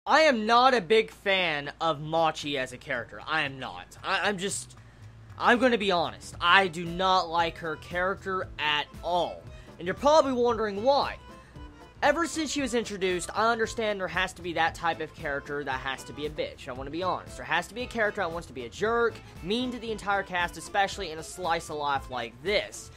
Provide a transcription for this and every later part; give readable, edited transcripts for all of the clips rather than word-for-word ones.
I am not a big fan of Machi as a character. I am not. I'm gonna be honest. I do not like her character at all. And you're probably wondering why. Ever since she was introduced, I understand there has to be that type of character that has to be a bitch. I want to be honest. There has to be a character that wants to be a jerk, mean to the entire cast, especially in a slice of life like this.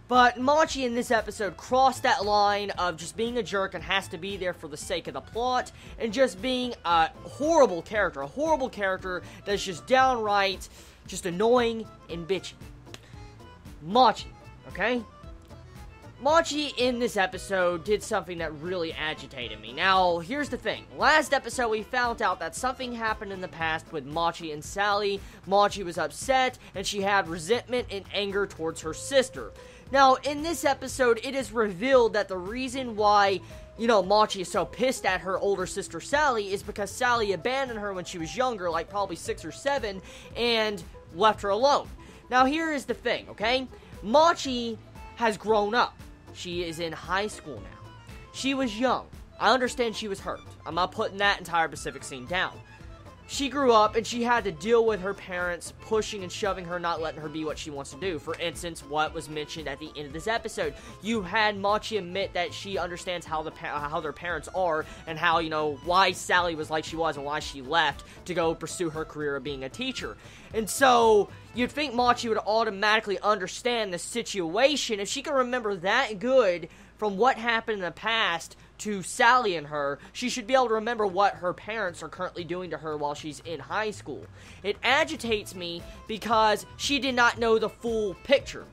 But Machi in this episode crossed that line of just being a jerk and has to be there for the sake of the plot, and just being a horrible character that's just downright just annoying and bitchy. Machi, okay? Machi in this episode did something that really agitated me. Now, here's the thing. Last episode, we found out that something happened in the past with Machi and Sally. Machi was upset, and she had resentment and anger towards her sister. Now, in this episode, it is revealed that the reason why, Machi is so pissed at her older sister Sally is because Sally abandoned her when she was younger, like probably 6 or 7, and left her alone. Now, here is the thing, okay? Machi has grown up. She is in high school now. She was young. I understand she was hurt. I'm not putting that entire Pacific scene down. She grew up and she had to deal with her parents pushing and shoving her, not letting her be what she wants to do. For instance, what was mentioned at the end of this episode. You had Machi admit that she understands how their parents are, and how, why Sally was like she was and why she left to go pursue her career of being a teacher. And so, you'd think Machi would automatically understand the situation. If she can remember that good from what happened in the past to Sally and her, she should be able to remember what her parents are currently doing to her while she's in high school. It agitates me because she did not know the full picture.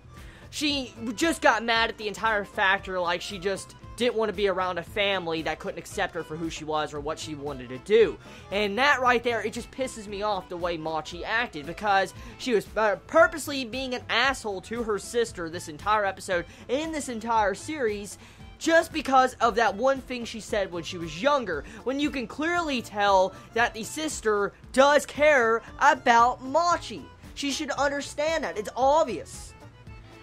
She just got mad at the entire factor, like she just didn't want to be around a family that couldn't accept her for who she was or what she wanted to do. And that right there, it just pisses me off the way Machi acted, because she was purposely being an asshole to her sister this entire episode, in this entire series, just because of that one thing she said when she was younger, when you can clearly tell that the sister does care about Machi. She should understand that. It's obvious.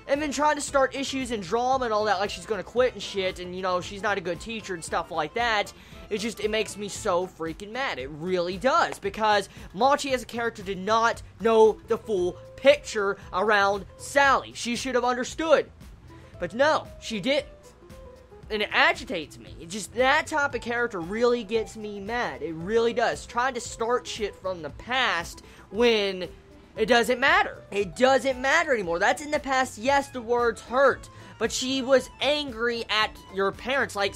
And then trying to start issues and drama and all that, like she's gonna quit and shit, and she's not a good teacher and stuff like that. It makes me so freaking mad. It really does, because Machi as a character did not know the full picture around Sally. She should have understood. But no, she didn't. And it agitates me. That type of character really gets me mad. It really does. Trying to start shit from the past when it doesn't matter. It doesn't matter anymore. That's in the past. Yes, the words hurt. But she was angry at your parents. Like,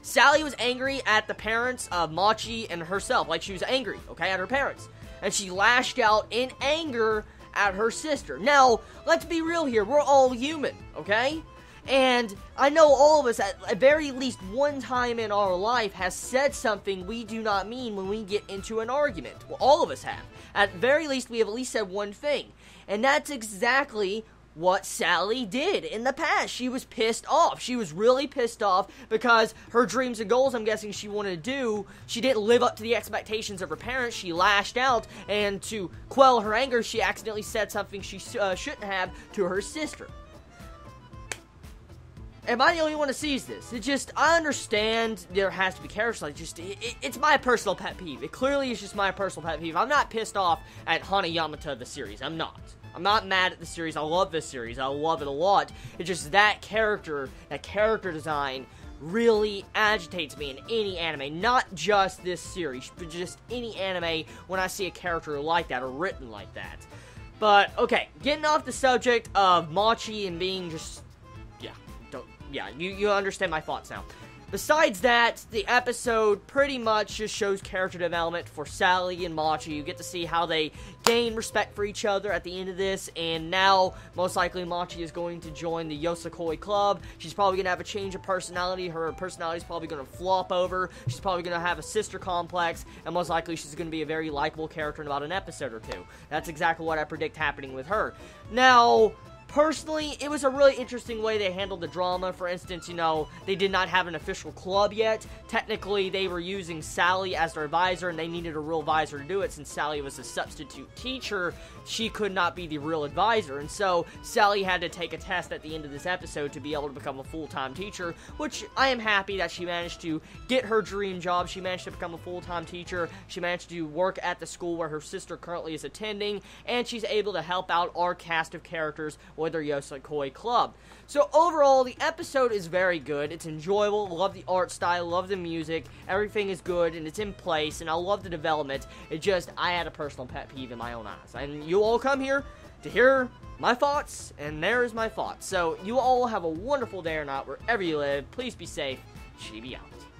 Sally was angry at the parents of Machi and herself. Like, she was angry, okay, at her parents. And she lashed out in anger at her sister. Now, let's be real here. We're all human, okay? And I know all of us, at very least one time in our life, has said something we do not mean when we get into an argument. Well, all of us have. At very least, we have at least said one thing. And that's exactly what Sally did in the past. She was pissed off. She was really pissed off because her dreams and goals, I'm guessing she wanted to do, she didn't live up to the expectations of her parents. She lashed out, and to quell her anger, she accidentally said something she shouldn't have to her sister. Am I the only one that sees this? I understand there has to be characters like it's my personal pet peeve. It clearly is just my personal pet peeve. I'm not pissed off at Hanayamata, the series. I'm not. I'm not mad at the series. I love this series. I love it a lot. It's just that character design really agitates me in any anime. Not just this series, but just any anime when I see a character like that or written like that. But, okay, getting off the subject of Machi and being just... Yeah, you understand my thoughts now. Besides that, the episode pretty much just shows character development for Sally and Machi. You get to see how they gain respect for each other at the end of this, and now, most likely, Machi is going to join the Yosakoi Club. She's probably going to have a change of personality. Her personality is probably going to flop over. She's probably going to have a sister complex, and most likely she's going to be a very likable character in about an episode or two. That's exactly what I predict happening with her. Now, Personally, it was a really interesting way they handled the drama. For instance, they did not have an official club yet. Technically, they were using Sally as their advisor, and they needed a real advisor to do it. Since Sally was a substitute teacher, she could not be the real advisor. And so, Sally had to take a test at the end of this episode to be able to become a full-time teacher, which I am happy that she managed to get her dream job. She managed to become a full-time teacher. She managed to work at the school where her sister currently is attending, and she's able to help out our cast of characters with their Yosakoi club. So overall, the episode is very good. It's enjoyable. Love the art style. Love the music. Everything is good, and it's in place, and I love the development. It just, I had a personal pet peeve in my own eyes. And you all come here to hear my thoughts, and there's my thoughts. So you all have a wonderful day or night wherever you live. Please be safe. Chibi out.